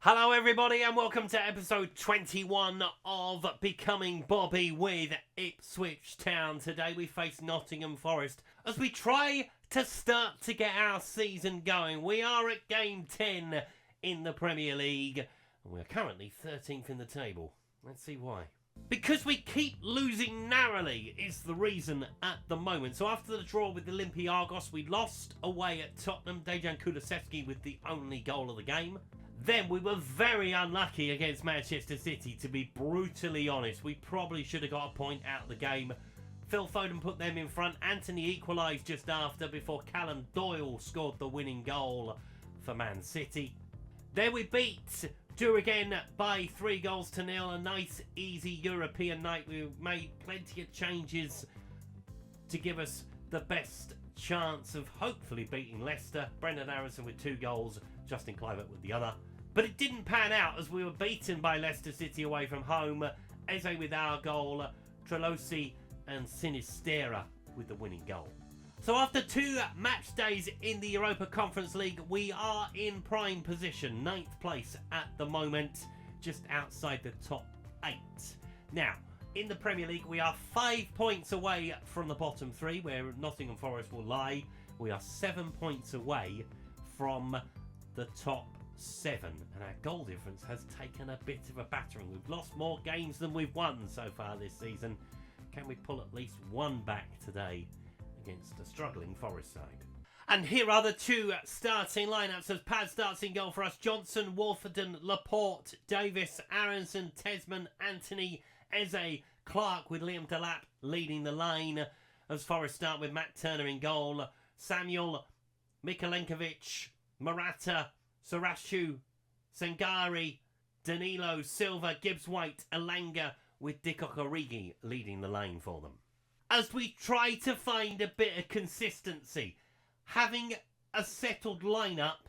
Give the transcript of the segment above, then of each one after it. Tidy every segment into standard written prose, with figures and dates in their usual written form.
Hello everybody and welcome to episode 21 of Becoming Bobby with Ipswich Town. Today we face Nottingham Forest as we try to start to get our season going. We are at game 10 in the Premier League and we are currently 13th in the table. Let's see why. Because we keep losing narrowly is the reason at the moment. So after the draw with the Olympiacos, we lost away at Tottenham. Dejan Kulusevski with the only goal of the game. Then we were very unlucky against Manchester City, to be brutally honest. We probably should have got a point out of the game. Phil Foden put them in front. Anthony equalised just after before Callum Doyle scored the winning goal for Man City. Then we beat again by 3-0. A nice, easy European night. We made plenty of changes to give us the best chance of hopefully beating Leicester. Brendan Aronson with 2 goals, Justin Kluivert with the other. But it didn't pan out as we were beaten by Leicester City away from home. Eze with our goal, Trelosi and Sinistera with the winning goal. So after 2 match days in the Europa Conference League, we are in prime position. 9th place at the moment, just outside the top 8. Now, in the Premier League, we are 5 points away from the bottom 3, where Nottingham Forest will lie. We are 7 points away from the top 7, and our goal difference has taken a bit of a battering. We've lost more games than we've won so far this season. Can we pull at least one back today against a struggling Forest side? And here are the 2 starting lineups as Pad starts in goal for us. Johnson, Wolfenden, Laporte, Davis, Aronson, Tesman, Anthony, Eze, Clark with Liam Delap leading the line as Forest start with Matt Turner in goal. Samuel, Mikalenkovic, Morata, Sarashu, Sangari, Danilo, Silva, Gibbs-White, Elanga with Divock Origi leading the lane for them. As we try to find a bit of consistency, having a settled lineup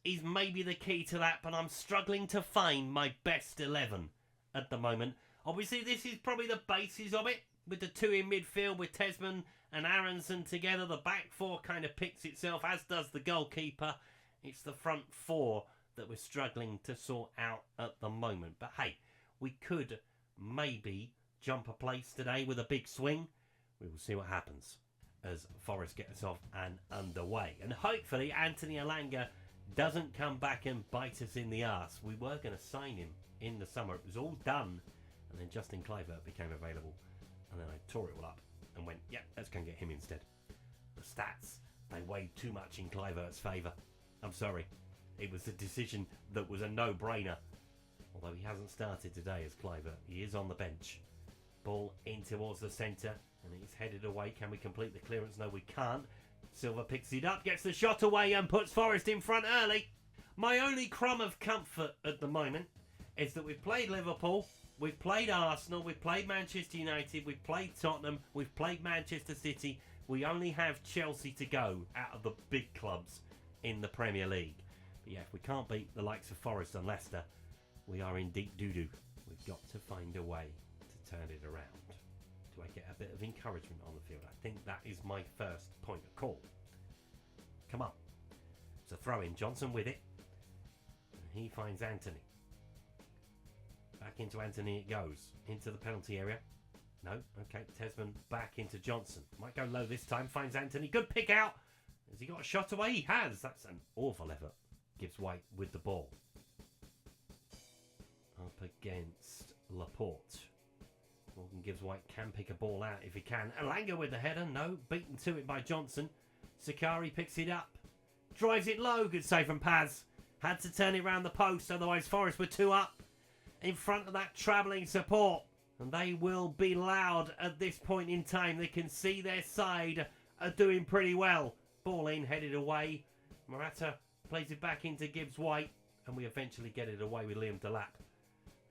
is maybe the key to that, but I'm struggling to find my best 11 at the moment. Obviously, this is probably the basis of it, with the 2 in midfield with Tesman and Aronson together. The back 4 kind of picks itself, as does the goalkeeper. It's the front 4 that we're struggling to sort out at the moment. But hey, we could maybe jump a place today with a big swing. We will see what happens as Forest get us off and underway. And hopefully Anthony Elanga doesn't come back and bite us in the arse. We were going to sign him in the summer. It was all done. And then Justin Kluivert became available. And then I tore it all up and went, yeah, let's go and get him instead. The stats, they weighed too much in Kluivert's favour. I'm sorry. It was a decision that was a no-brainer. Although he hasn't started today as Kluivert. He is on the bench. Ball in towards the centre. And he's headed away. Can we complete the clearance? No, we can't. Silva picks it up, gets the shot away and puts Forest in front early. My only crumb of comfort at the moment is that we've played Liverpool, we've played Arsenal, we've played Manchester United, we've played Tottenham, we've played Manchester City. We only have Chelsea to go out of the big clubs in the Premier League. But yeah, if we can't beat the likes of Forest and Leicester, we are in deep doo-doo. We've got to find a way to turn it around. Do I get a bit of encouragement on the field? I think that is my first point of call. Come on. It's a throw in. Johnson with it. And he finds Anthony. Back into Anthony it goes. Into the penalty area. No. Okay. Tesman back into Johnson. Might go low this time. Finds Anthony. Good pick out. Has he got a shot away? He has. That's an awful effort. Gives White with the ball. Up against Laporte. Morgan Gibbs White can pick a ball out if he can. Elanga with the header. No. Beaten to it by Johnson. Sakari picks it up. Drives it low. Good save from Paz. Had to turn it round the post. Otherwise Forest were 2 up. In front of that travelling support. And they will be loud at this point in time. They can see their side are doing pretty well. Ball in. Headed away. Morata plays it back into Gibbs White. And we eventually get it away with Liam Delap.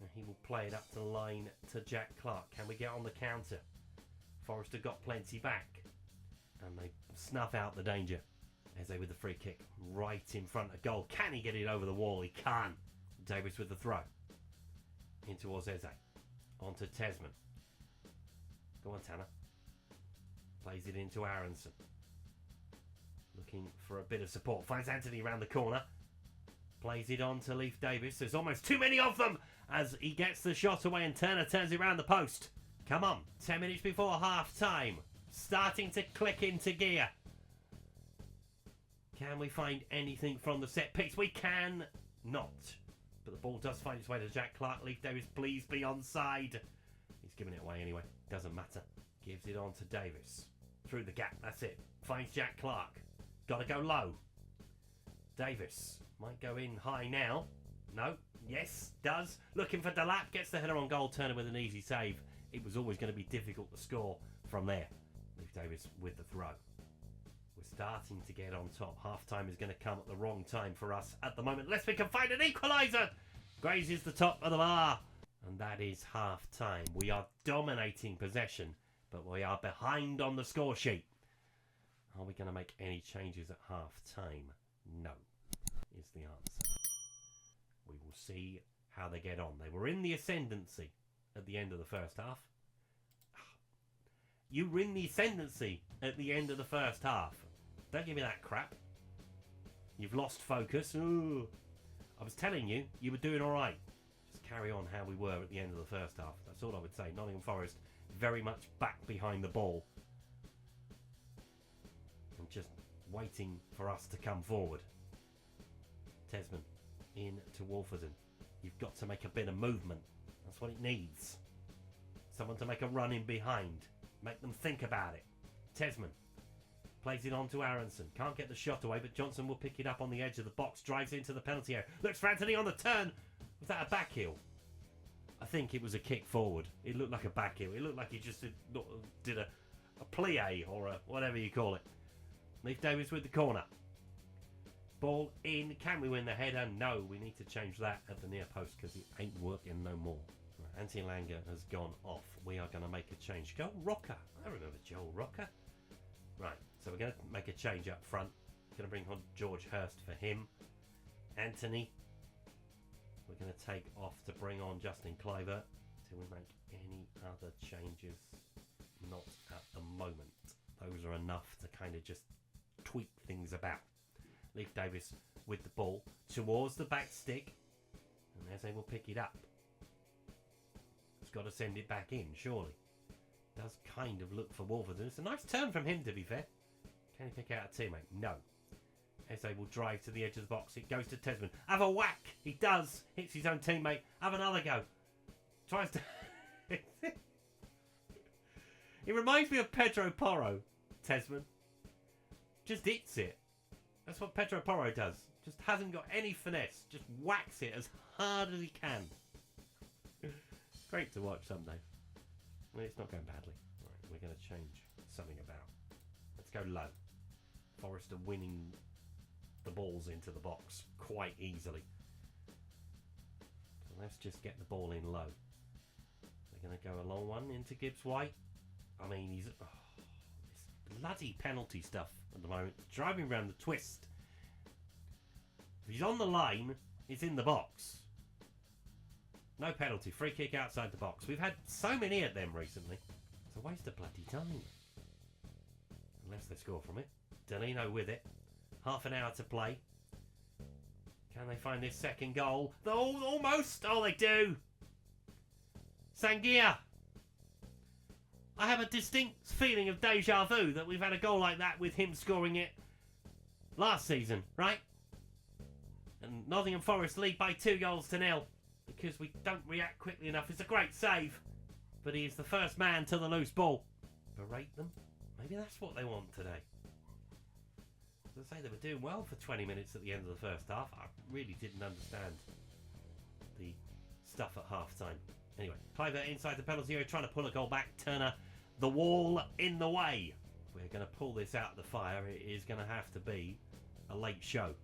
And he will play it up to the line to Jack Clark. Can we get on the counter? Forest have got plenty back. And they snuff out the danger. Eze with the free kick. Right in front of goal. Can he get it over the wall? He can't. Davis with the throw. In towards Eze. On to Tesman. Go on, Tanner. Plays it into Aronson. Looking for a bit of support. Finds Anthony around the corner. Plays it on to Leif Davis. There's almost too many of them as he gets the shot away and Turner turns it around the post. Come on, 10 minutes before half time. Starting to click into gear. Can we find anything from the set piece? We can not. But the ball does find its way to Jack Clark. Leif Davis, please be onside. He's giving it away anyway. Doesn't matter. Gives it on to Davis. Through the gap, that's it. Finds Jack Clark. Got to go low. Davis might go in high now. No. Yes, does. Looking for Delap. Gets the header on goal. Turner with an easy save. It was always going to be difficult to score from there. Leif Davis with the throw. We're starting to get on top. Half-time is going to come at the wrong time for us at the moment. Unless we can find an equaliser. Grazes the top of the bar. And that is half-time. We are dominating possession, but we are behind on the score sheet. Are we going to make any changes at half-time? No, is the answer. We will see how they get on. They were in the ascendancy at the end of the first half. You were in the ascendancy at the end of the first half. Don't give me that crap. You've lost focus. Ooh. I was telling you, you were doing all right. Just carry on how we were at the end of the first half. That's all I would say. Nottingham Forest very much back behind the ball. And just waiting for us to come forward. Tesman in to Wolferton. You've got to make a bit of movement. That's what it needs. Someone to make a run in behind. Make them think about it. Tesman plays it on to Aronson. Can't get the shot away, but Johnson will pick it up on the edge of the box. Drives into the penalty area. Looks for Anthony on the turn. Was that a back heel? I think it was a kick forward. It looked like a back heel. It looked like he just did a plie or a whatever you call it. Leif Davis with the corner. Ball in. Can we win the header? No, we need to change that at the near post because it ain't working no more. Anti Langer has gone off. We are going to make a change. Joel Rocker. I remember Joel Rocker. Right, so we're going to make a change up front. Going to bring on George Hurst for him. Anthony. We're going to take off to bring on Justin Cliver. Till we make any other changes? Not at the moment. Those are enough to kind of just tweak things about. Leif Davis with the ball towards the back stick. And as they will pick it up. Got to send it back in, surely. Does kind of look for Wolverton. It's a nice turn from him, to be fair. Can he pick out a teammate? No. Eze will drive to the edge of the box. It goes to Tesman. Have a whack. He does. Hits his own teammate. Have another go. Tries to... He reminds me of Pedro Porro, Tesman. Just hits it. That's what Pedro Porro does. Just hasn't got any finesse. Just whacks it as hard as he can. Great to watch someday. Well, it's not going badly. Right, we're going to change something about. Let's go low. Forest are winning the balls into the box quite easily. So let's just get the ball in low. They're going to go a long one into Gibbs White. I mean, he's... Oh, this bloody penalty stuff at the moment. Driving around the twist. If he's on the line, it's in the box. No penalty. Free kick outside the box. We've had so many of them recently. It's a waste of bloody time. Unless they score from it. Delino with it. Half an hour to play. Can they find this second goal? Almost. Oh, they do. Sangia. I have a distinct feeling of deja vu that we've had a goal like that with him scoring it last season, right? And Nottingham Forest lead by 2-0. Because we don't react quickly enough. It's a great save. But he is the first man to the loose ball. Berate them? Maybe that's what they want today. As I say, they were doing well for 20 minutes at the end of the first half. I really didn't understand the stuff at half-time. Anyway, Cliver inside the penalty area, trying to pull a goal back. Turner, the wall in the way. If we're going to pull this out of the fire, it is going to have to be a late show.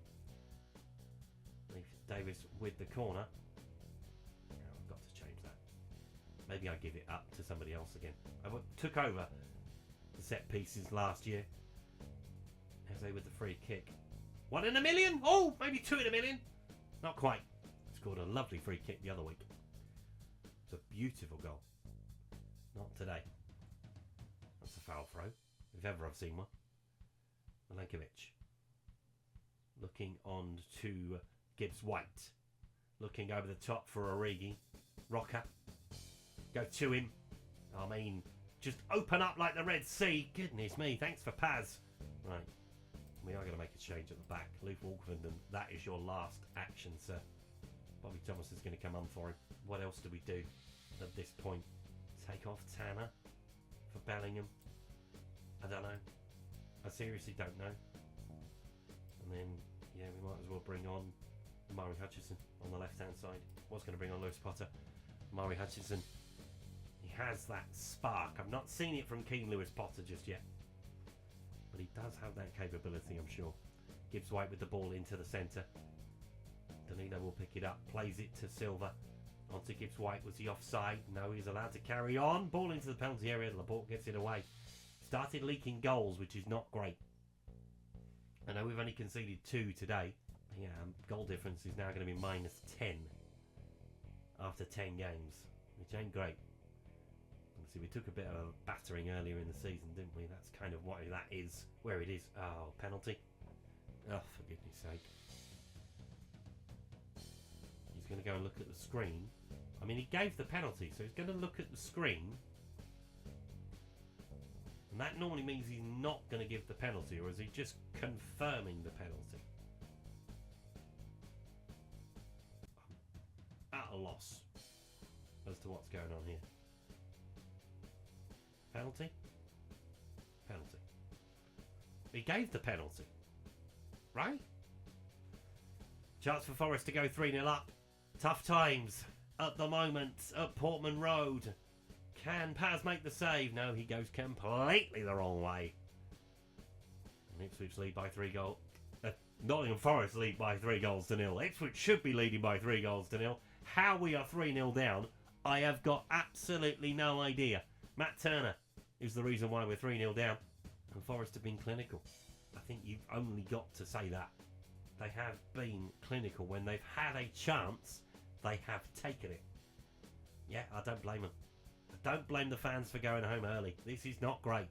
Davis with the corner. Maybe I give it up to somebody else again. I took over the set pieces last year. Eze with the free kick. 1 in a million? Oh, maybe 2 in a million. Not quite. Scored a lovely free kick the other week. It's a beautiful goal. Not today. That's a foul throw, if ever I've seen one. Milenkovic. Looking on to Gibbs White. Looking over the top for Origi. Rocker. Go to him. I mean, just open up like the Red Sea. Goodness me, thanks for Paz. Right. We are going to make a change at the back. Luke Walkman, and that is your last action, sir. Bobby Thomas is going to come on for him. What else do we do at this point? Take off Tanner for Bellingham? I don't know. I seriously don't know. And then, yeah, we might as well bring on Murray Hutchinson on the left-hand side. Was going to bring on Lewis Potter. Murray Hutchinson. He has that spark. I've not seen it from Keen Lewis Potter just yet. But he does have that capability, I'm sure. Gibbs White with the ball into the centre. Danilo will pick it up. Plays it to Silva. Onto Gibbs White. Was he offside? No, he's allowed to carry on. Ball into the penalty area. Laporte gets it away. Started leaking goals, which is not great. I know we've only conceded 2 today. Yeah, goal difference is now going to be -10 after 10 games, which ain't great. Obviously, we took a bit of a battering earlier in the season, didn't we? That's kind of what that is, where it is. Oh, penalty. Oh, for goodness sake. He's going to go and look at the screen. I mean, he gave the penalty, so he's going to look at the screen. And that normally means he's not going to give the penalty, or is he just confirming the penalty? I'm at a loss as to what's going on here. Penalty? Penalty. He gave the penalty. Right? Chance for Forest to go 3-0 up. Tough times at the moment at Portman Road. Can Paz make the save? No, he goes completely the wrong way. And Ipswich lead by 3 goals. Nottingham Forest lead by 3 goals to 0. Ipswich should be leading by 3 goals to 0. How we are 3-0 down, I have got absolutely no idea. Matt Turner is the reason why we're 3-0 down. And Forest have been clinical. I think you've only got to say that. They have been clinical. When they've had a chance, they have taken it. Yeah, I don't blame them. I don't blame the fans for going home early. This is not great.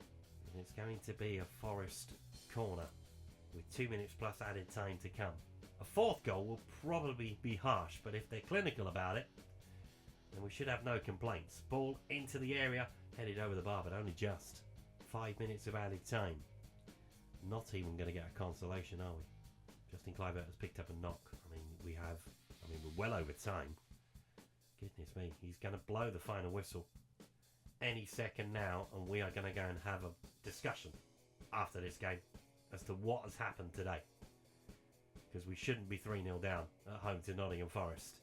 And it's going to be a Forest corner with 2 minutes plus added time to come. A 4th goal will probably be harsh, but if they're clinical about it, then we should have no complaints. Ball into the area, headed over the bar, but only just. 5 minutes of added time. Not even going to get a consolation, are we? Justin Kluivert has picked up a knock. we're well over time. Goodness me, he's going to blow the final whistle any second now, and we are going to go and have a discussion after this game as to what has happened today. Because we shouldn't be 3-0 down at home to Nottingham Forest.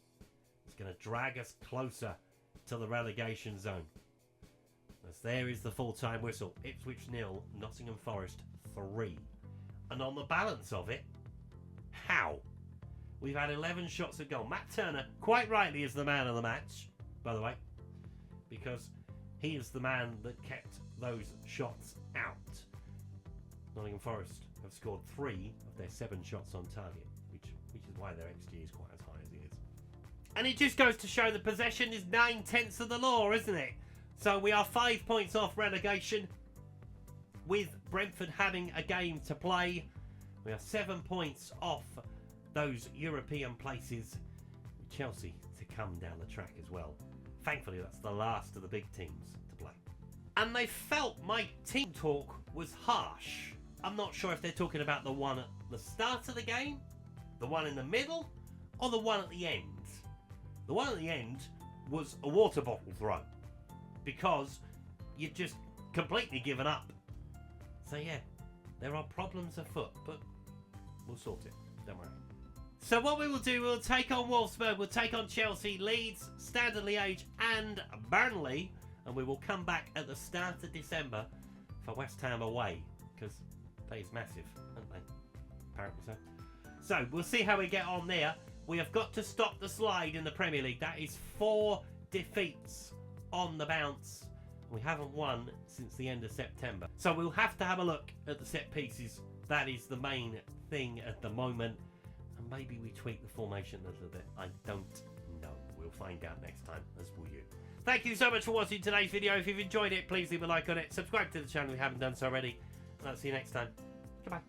It's going to drag us closer to the relegation zone. As there is the full-time whistle. Ipswich 0, Nottingham Forest 3. And on the balance of it, how? We've had 11 shots at goal. Matt Turner, quite rightly, is the man of the match, by the way, because he is the man that kept those shots out. Nottingham Forest have scored 3 of their 7 shots on target, which is why their XG is quite as high as it is. And it just goes to show that possession is 9/10 of the law, isn't it? So we are 5 points off relegation, with Brentford having a game to play. We are 7 points off those European places, with Chelsea to come down the track as well. Thankfully, that's the last of the big teams to play. And they felt my team talk was harsh. I'm not sure if they're talking about the one at the start of the game, the one in the middle, or the one at the end. The one at the end was a water bottle throw, because you've just completely given up. So yeah, there are problems afoot, but we'll sort it, don't worry. So what we will do, we'll take on Wolfsburg, we'll take on Chelsea, Leeds, Standard Liège and Burnley, and we will come back at the start of December for West Ham away, because they're massive, aren't they? Apparently so. So we'll see how we get on there. We have got to stop the slide in the Premier League. That is 4 defeats on the bounce. We haven't won since the end of September. So we'll have to have a look at the set pieces. That is the main thing at the moment. And maybe we tweak the formation a little bit. I don't know. We'll find out next time, as will you. Thank you so much for watching today's video. If you've enjoyed it, please leave a like on it. Subscribe to the channel if you haven't done so already. And I'll see you next time. Goodbye.